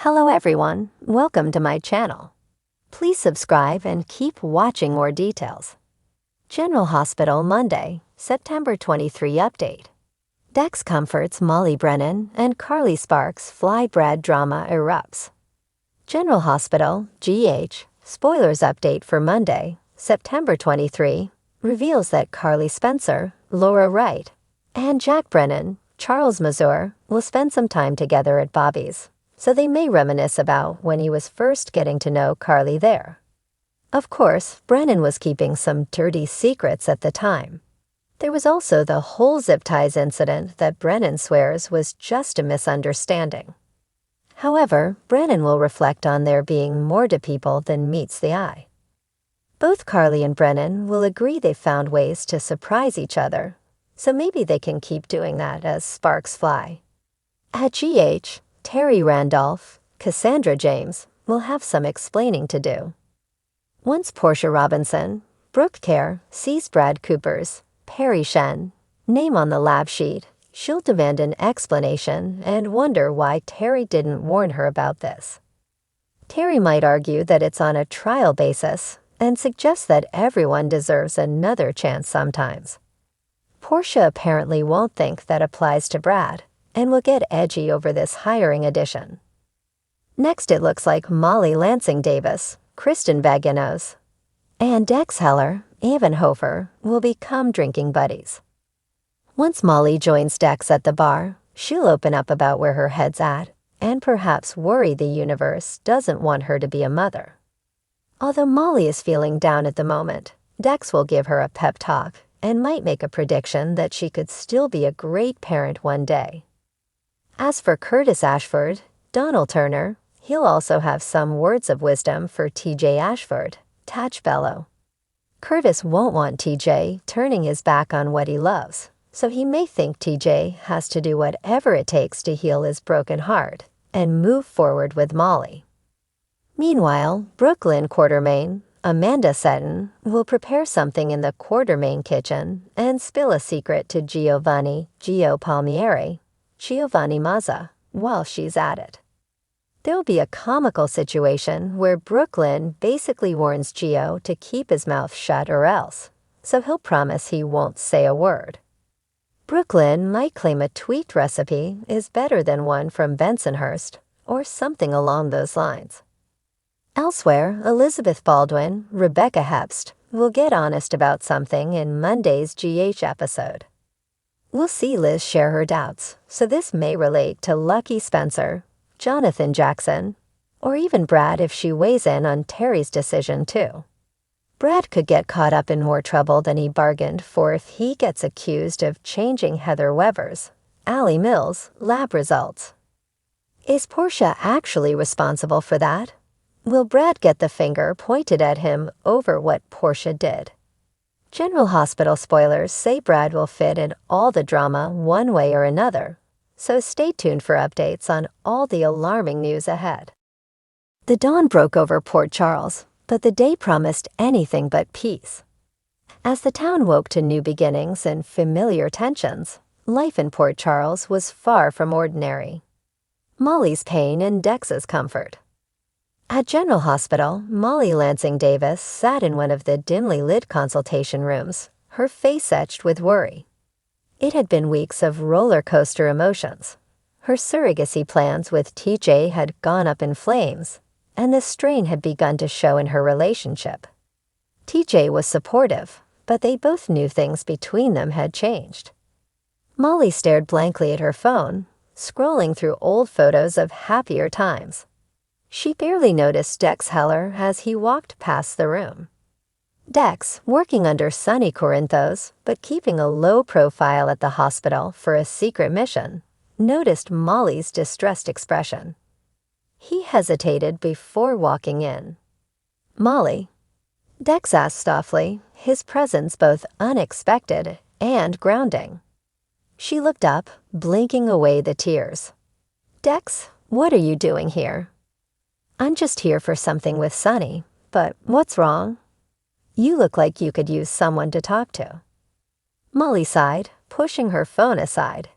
Hello everyone, welcome to my channel. Please subscribe and keep watching more details. General Hospital Monday, September 23 update. Dex comforts Molly Brennan and Carly Sparks fly Brad drama erupts. General Hospital, GH, spoilers update for Monday, September 23, reveals that Carly Spencer, Laura Wright, and Jack Brennan, Charles Mazur, will spend some time together at Bobby's, so they may reminisce about when he was first getting to know Carly there. Of course, Brennan was keeping some dirty secrets at the time. There was also the whole zip ties incident that Brennan swears was just a misunderstanding. However, Brennan will reflect on there being more to people than meets the eye. Both Carly and Brennan will agree they've found ways to surprise each other, so maybe they can keep doing that as sparks fly. At GH, Terry Randolph, Cassandra James, will have some explaining to do. Once Portia Robinson, Brooke Kerr, sees Brad Cooper's Perry Shen name on the lab sheet, she'll demand an explanation and wonder why Terry didn't warn her about this. Terry might argue that it's on a trial basis and suggest that everyone deserves another chance sometimes. Portia apparently won't think that applies to Brad and will get edgy over this hiring addition. Next, it looks like Molly Lansing Davis, Kristen Vaginos, and Dex Heller, Evanhofer, will become drinking buddies. Once Molly joins Dex at the bar, she'll open up about where her head's at and perhaps worry the universe doesn't want her to be a mother. Although Molly is feeling down at the moment, Dex will give her a pep talk and might make a prediction that she could still be a great parent one day. As for Curtis Ashford, Donald Turner, he'll also have some words of wisdom for TJ Ashford, Tatch Bellow. Curtis won't want TJ turning his back on what he loves, so he may think TJ has to do whatever it takes to heal his broken heart and move forward with Molly. Meanwhile, Brooklyn Quartermain, Amanda Seton, will prepare something in the Quartermain kitchen and spill a secret to Giovanni Palmieri, Giovanni Mazza, while she's at it. There'll be a comical situation where Brooklyn basically warns Gio to keep his mouth shut or else, so he'll promise he won't say a word. Brooklyn might claim a tweaked recipe is better than one from Bensonhurst, or something along those lines. Elsewhere, Elizabeth Baldwin, Rebecca Hepst, will get honest about something in Monday's GH episode. We'll see Liz share her doubts, so this may relate to Lucky Spencer, Jonathan Jackson, or even Brad if she weighs in on Terry's decision too. Brad could get caught up in more trouble than he bargained for if he gets accused of changing Heather Weber's, Allie Mills, lab results. Is Portia actually responsible for that? Will Brad get the finger pointed at him over what Portia did? General Hospital spoilers say Brad will fit in all the drama one way or another, so stay tuned for updates on all the alarming news ahead. The dawn broke over Port Charles, but the day promised anything but peace. As the town woke to new beginnings and familiar tensions, life in Port Charles was far from ordinary. Molly's pain and Dex's comfort. At General Hospital, Molly Lansing Davis sat in one of the dimly lit consultation rooms, her face etched with worry. It had been weeks of roller coaster emotions. Her surrogacy plans with TJ had gone up in flames, and the strain had begun to show in her relationship. TJ was supportive, but they both knew things between them had changed. Molly stared blankly at her phone, scrolling through old photos of happier times. She barely noticed Dex Heller as he walked past the room. Dex, working under Sonny Corinthos, but keeping a low profile at the hospital for a secret mission, noticed Molly's distressed expression. He hesitated before walking in. "Molly?" Dex asked softly, his presence both unexpected and grounding. She looked up, blinking away the tears. "Dex, what are you doing here?" "I'm just here for something with Sonny, but what's wrong?" "You look like you could use someone to talk to." Molly sighed, pushing her phone aside.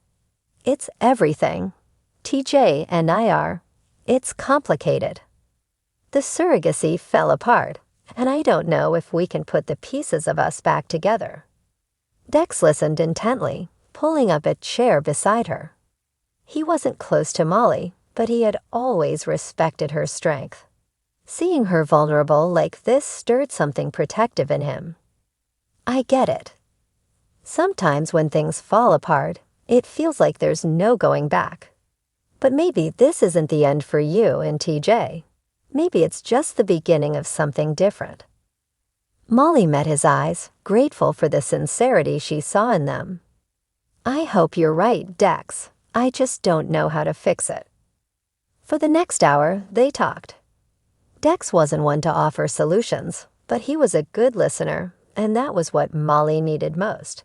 "It's everything. TJ and I are It's complicated. The surrogacy fell apart, and I don't know if we can put the pieces of us back together. Dex listened intently, pulling up a chair beside her. He wasn't close to Molly, but he had always respected her strength. Seeing her vulnerable like this stirred something protective in him. I get it. Sometimes when things fall apart, it feels like there's no going back. But maybe this isn't the end for you and TJ. Maybe it's just the beginning of something different. Molly met his eyes, grateful for the sincerity she saw in them. I hope you're right, Dex. I just don't know how to fix it. For the next hour, they talked. Dex wasn't one to offer solutions, but he was a good listener, and that was what Molly needed most.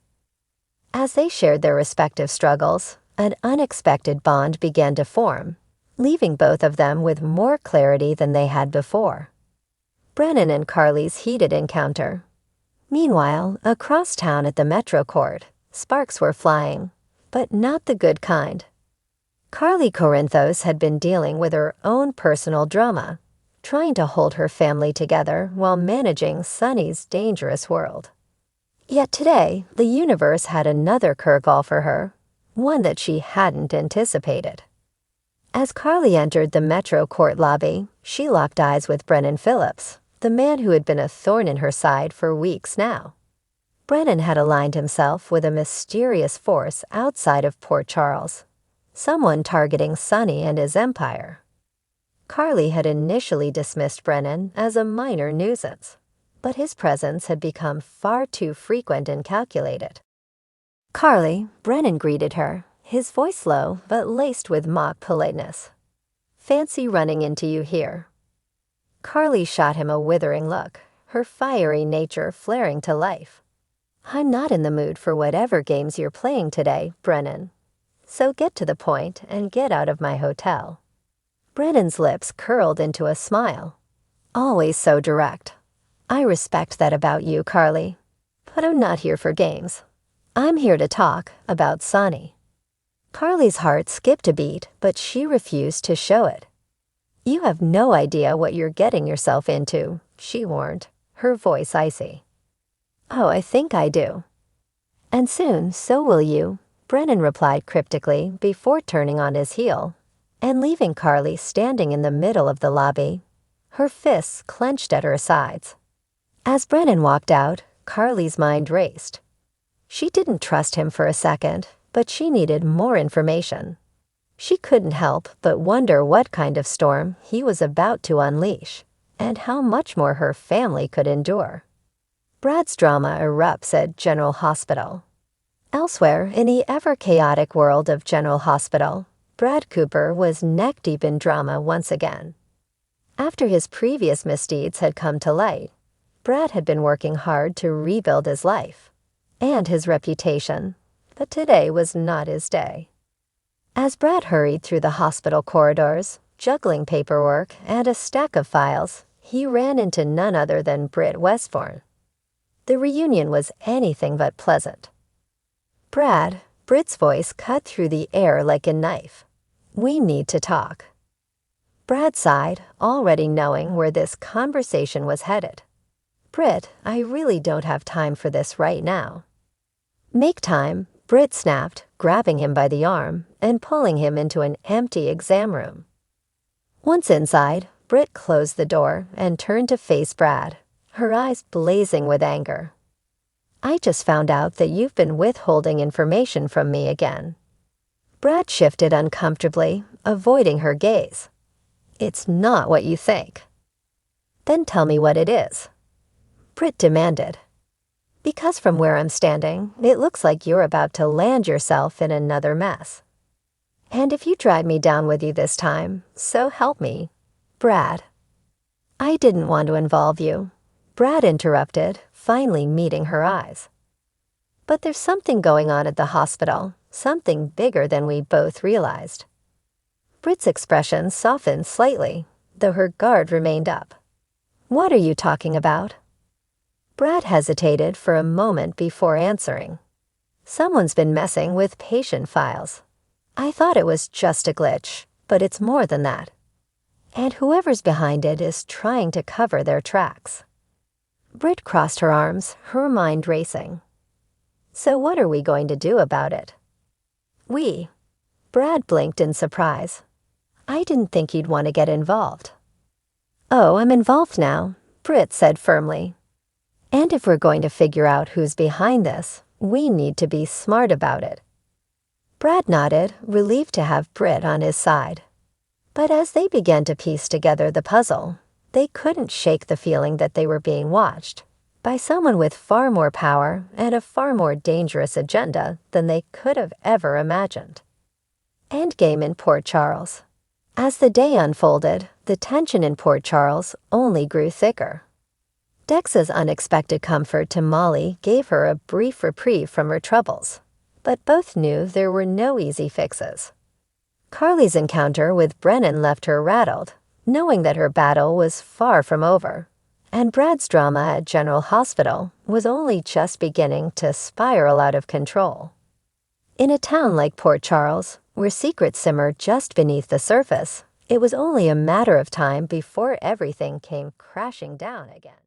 As they shared their respective struggles, an unexpected bond began to form, leaving both of them with more clarity than they had before. Brennan and Carly's heated encounter. Meanwhile, across town at the Metro Court, sparks were flying, but not the good kind. Carly Corinthos had been dealing with her own personal drama, trying to hold her family together while managing Sunny's dangerous world. Yet today, the universe had another curveball for her, one that she hadn't anticipated. As Carly entered the Metro Court lobby, she locked eyes with Brennan Phillips, the man who had been a thorn in her side for weeks now. Brennan had aligned himself with a mysterious force outside of Port Charles, someone targeting Sunny and his empire. Carly had initially dismissed Brennan as a minor nuisance, but his presence had become far too frequent and calculated. Carly, Brennan greeted her, his voice low but laced with mock politeness. Fancy running into you here. Carly shot him a withering look, her fiery nature flaring to life. I'm not in the mood for whatever games you're playing today, Brennan. So get to the point and get out of my hotel. Brennan's lips curled into a smile. Always so direct. I respect that about you, Carly. But I'm not here for games. I'm here to talk about Sunny. Carly's heart skipped a beat, but she refused to show it. You have no idea what you're getting yourself into, she warned, her voice icy. Oh, I think I do. And soon, so will you, Brennan replied cryptically before turning on his heel and leaving Carly standing in the middle of the lobby, her fists clenched at her sides. As Brennan walked out, Carly's mind raced. She didn't trust him for a second, but she needed more information. She couldn't help but wonder what kind of storm he was about to unleash, and how much more her family could endure. Brad's drama erupts at General Hospital. Elsewhere, in the ever-chaotic world of General Hospital, Brad Cooper was neck-deep in drama once again. After his previous misdeeds had come to light, Brad had been working hard to rebuild his life and his reputation, but today was not his day. As Brad hurried through the hospital corridors, juggling paperwork and a stack of files, he ran into none other than Britt Westbourne. The reunion was anything but pleasant. Brad, Britt's voice cut through the air like a knife. We need to talk. Brad sighed, already knowing where this conversation was headed. Britt, I really don't have time for this right now. Make time, Britt snapped, grabbing him by the arm and pulling him into an empty exam room. Once inside, Britt closed the door and turned to face Brad, her eyes blazing with anger. I just found out that you've been withholding information from me again. Brad shifted uncomfortably, avoiding her gaze. It's not what you think. Then tell me what it is. Britt demanded. Because from where I'm standing, it looks like you're about to land yourself in another mess. And if you drag me down with you this time, so help me, Brad. I didn't want to involve you, Brad interrupted, finally meeting her eyes. But there's something going on at the hospital, something bigger than we both realized. Britt's expression softened slightly, though her guard remained up. What are you talking about? Brad hesitated for a moment before answering. Someone's been messing with patient files. I thought it was just a glitch, but it's more than that. and whoever's behind it is trying to cover their tracks. Britt crossed her arms, her mind racing. So what are we going to do about it? We. Brad blinked in surprise. I didn't think you'd want to get involved. Oh, I'm involved now, Britt said firmly. And if we're going to figure out who's behind this, we need to be smart about it. Brad nodded, relieved to have Britt on his side. But as they began to piece together the puzzle, they couldn't shake the feeling that they were being watched by someone with far more power and a far more dangerous agenda than they could have ever imagined. Endgame in Port Charles. As the day unfolded, the tension in Port Charles only grew thicker. Dex's unexpected comfort to Molly gave her a brief reprieve from her troubles, but both knew there were no easy fixes. Carly's encounter with Brennan left her rattled, knowing that her battle was far from over, and Brad's drama at General Hospital was only just beginning to spiral out of control. In a town like Port Charles, where secrets simmer just beneath the surface, it was only a matter of time before everything came crashing down again.